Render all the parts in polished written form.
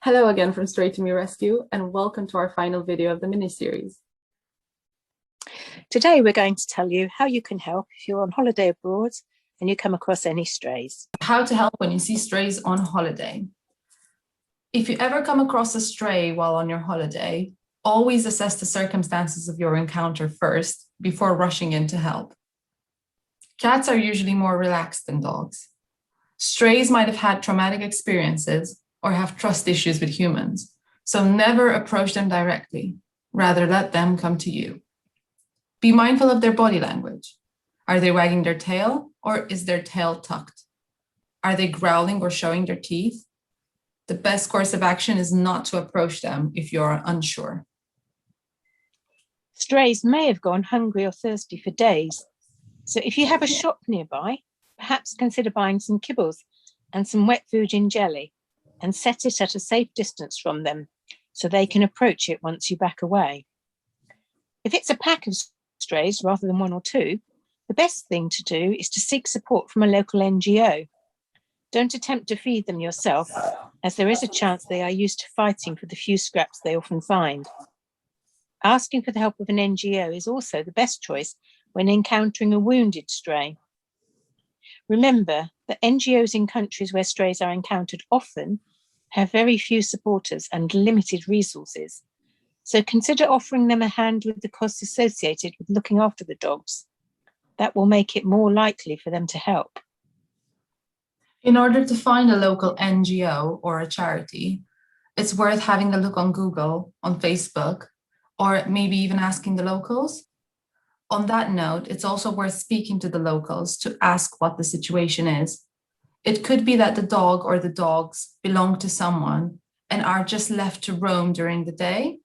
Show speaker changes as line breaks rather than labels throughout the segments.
Hello again from Stray to Me Rescue, and welcome to our final video of the mini-series.
Today we're going to tell you how you can help if you're on holiday abroad and you come across any strays.
How to help when you see strays on holiday. If you ever come across a stray while on your holiday, always assess the circumstances of your encounter first before rushing in to help. Cats are usually more relaxed than dogs. Strays might have had traumatic experiences or have trust issues with humans, so never approach them directly. Rather, let them come to you. Be mindful of their body language. Are they wagging their tail or is their tail tucked? Are they growling or showing their teeth? The best course of action is not to approach them if you're unsure.
Strays may have gone hungry or thirsty for days, so if you have a shop nearby, perhaps consider buying some kibbles and some wet food in jelly and set it at a safe distance from them so they can approach it once you back away. If it's a pack of strays rather than one or two, the best thing to do is to seek support from a local NGO. Don't attempt to feed them yourself, as there is a chance they are used to fighting for the few scraps they often find. Asking for the help of an NGO is also the best choice when encountering a wounded stray. Remember that NGOs in countries where strays are encountered often have very few supporters and limited resources. So consider offering them a hand with the costs associated with looking after the dogs. That will make it more likely for them to help.
In order to find a local NGO or a charity, it's worth having a look on Google, on Facebook, or maybe even asking the locals. On that note, it's also worth speaking to the locals to ask what the situation is. It could be that the dog or the dogs belong to someone and are just left to roam during the day.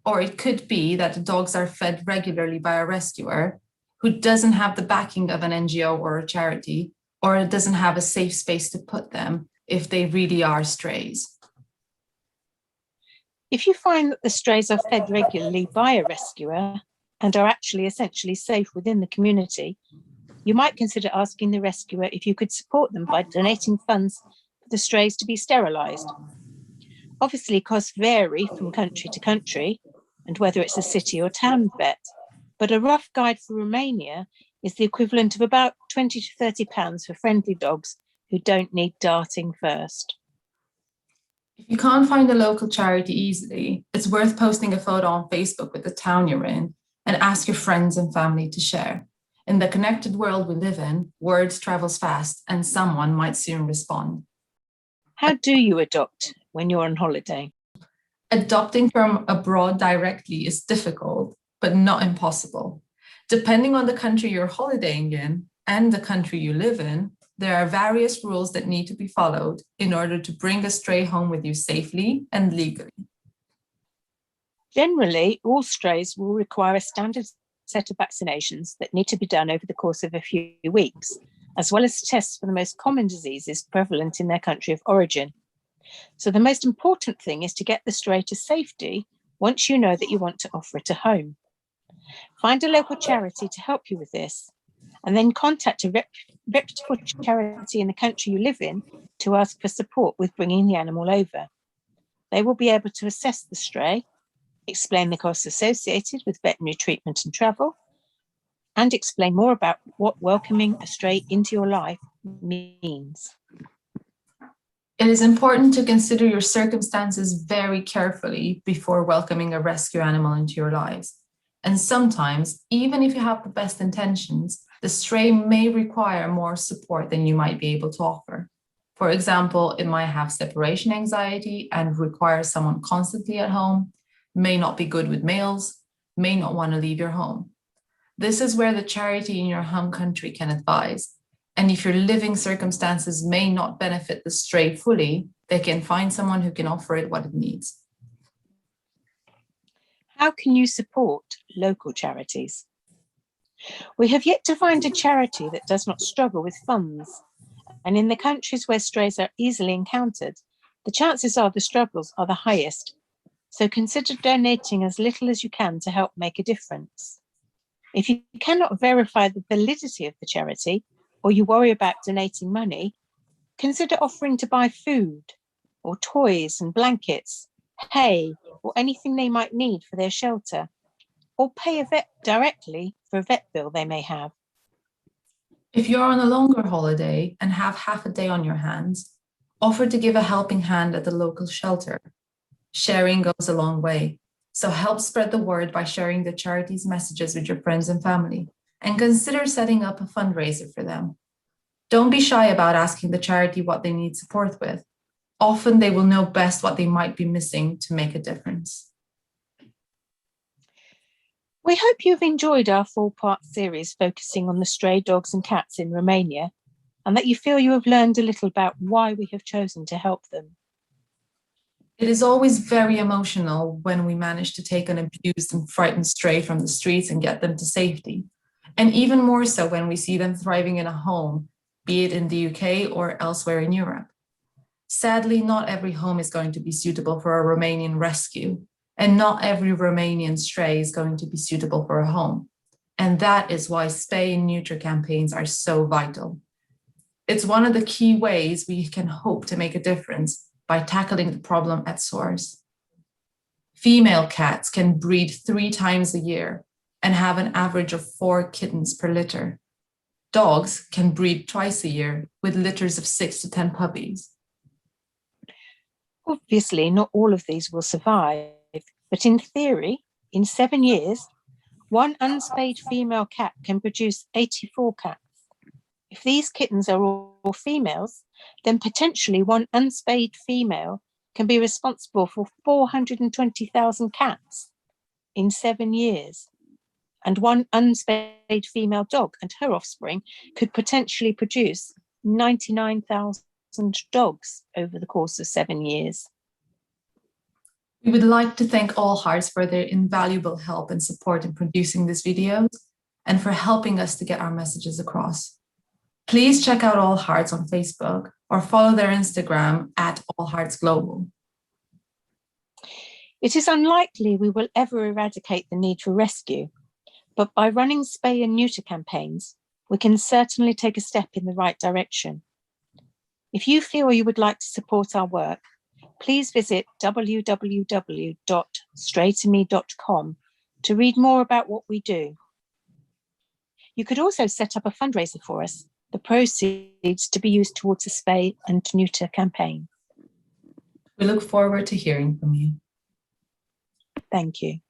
Or it could be that the dogs are fed regularly by a rescuer who doesn't have the backing of an NGO or a charity, or doesn't have a safe space to put them if they really are strays.
If you find that the strays are fed regularly by a rescuer and are actually essentially safe within the community, you might consider asking the rescuer if you could support them by donating funds for the strays to be sterilised. Obviously, costs vary from country to country and whether it's a city or town vet, but a rough guide for Romania is the equivalent of about £20 to £30 for friendly dogs who don't need darting first.
If you can't find a local charity easily, it's worth posting a photo on Facebook with the town you're in and ask your friends and family to share. In the connected world we live in, words travels fast and someone might soon respond.
How do you adopt when you're on holiday?
Adopting from abroad directly is difficult, but not impossible. Depending on the country you're holidaying in and the country you live in, there are various rules that need to be followed in order to bring a stray home with you safely and legally.
Generally, all strays will require a standard set of vaccinations that need to be done over the course of a few weeks, as well as tests for the most common diseases prevalent in their country of origin. So the most important thing is to get the stray to safety once you know that you want to offer it a home. Find a local charity to help you with this, and then contact a reputable charity in the country you live in to ask for support with bringing the animal over. They will be able to assess the stray, explain the costs associated with veterinary treatment and travel, and explain more about what welcoming a stray into your life means.
It is important to consider your circumstances very carefully before welcoming a rescue animal into your lives. And sometimes, even if you have the best intentions, the stray may require more support than you might be able to offer. For example, it might have separation anxiety and require someone constantly at home, may not be good with meals, may not want to leave your home. This is where the charity in your home country can advise. And if your living circumstances may not benefit the stray fully, they can find someone who can offer it what it needs.
How can you support local charities? We have yet to find a charity that does not struggle with funds. And in the countries where strays are easily encountered, the chances are the struggles are the highest. So consider donating as little as you can to help make a difference. If you cannot verify the validity of the charity, or you worry about donating money, consider offering to buy food. or toys and blankets, hay, or anything they might need for their shelter, or pay a vet directly for a vet bill they may have.
If you're on a longer holiday and have half a day on your hands, offer to give a helping hand at the local shelter. Sharing goes a long way, so help spread the word by sharing the charities messages with your friends and family, and consider setting up a fundraiser for them. Don't be shy about asking the charity what they need support with. Often they will know best what they might be missing to make a difference.
We hope you've enjoyed our 4-part series focusing on the stray dogs and cats in Romania, and that you feel you have learned a little about why we have chosen to help them.
It is always very emotional when we manage to take an abused and frightened stray from the streets and get them to safety. And even more so when we see them thriving in a home, be it in the UK or elsewhere in Europe. Sadly, not every home is going to be suitable for a Romanian rescue, and not every Romanian stray is going to be suitable for a home. And that is why spay and neuter campaigns are so vital. It's one of the key ways we can hope to make a difference by tackling the problem at source. Female cats can breed 3 times a year and have an average of 4 kittens per litter. Dogs can breed twice a year with litters of 6 to 10 puppies.
Obviously, not all of these will survive, but in theory, in 7 years, one unspayed female cat can produce 84 cats. If these kittens are all females, then potentially one unspayed female can be responsible for 420,000 cats in 7 years. And one unspayed female dog and her offspring could potentially produce 99,000 dogs over the course of 7 years.
We would like to thank All Hearts for their invaluable help and support in producing this video and for helping us to get our messages across. Please check out All Hearts on Facebook or follow their Instagram at All Hearts Global.
It is unlikely we will ever eradicate the need for rescue, but by running spay and neuter campaigns, we can certainly take a step in the right direction. If you feel you would like to support our work, please visit www.straytome.com to read more about what we do. You could also set up a fundraiser for us, the proceeds to be used towards a spay and neuter campaign.
We look forward to hearing from you.
Thank you.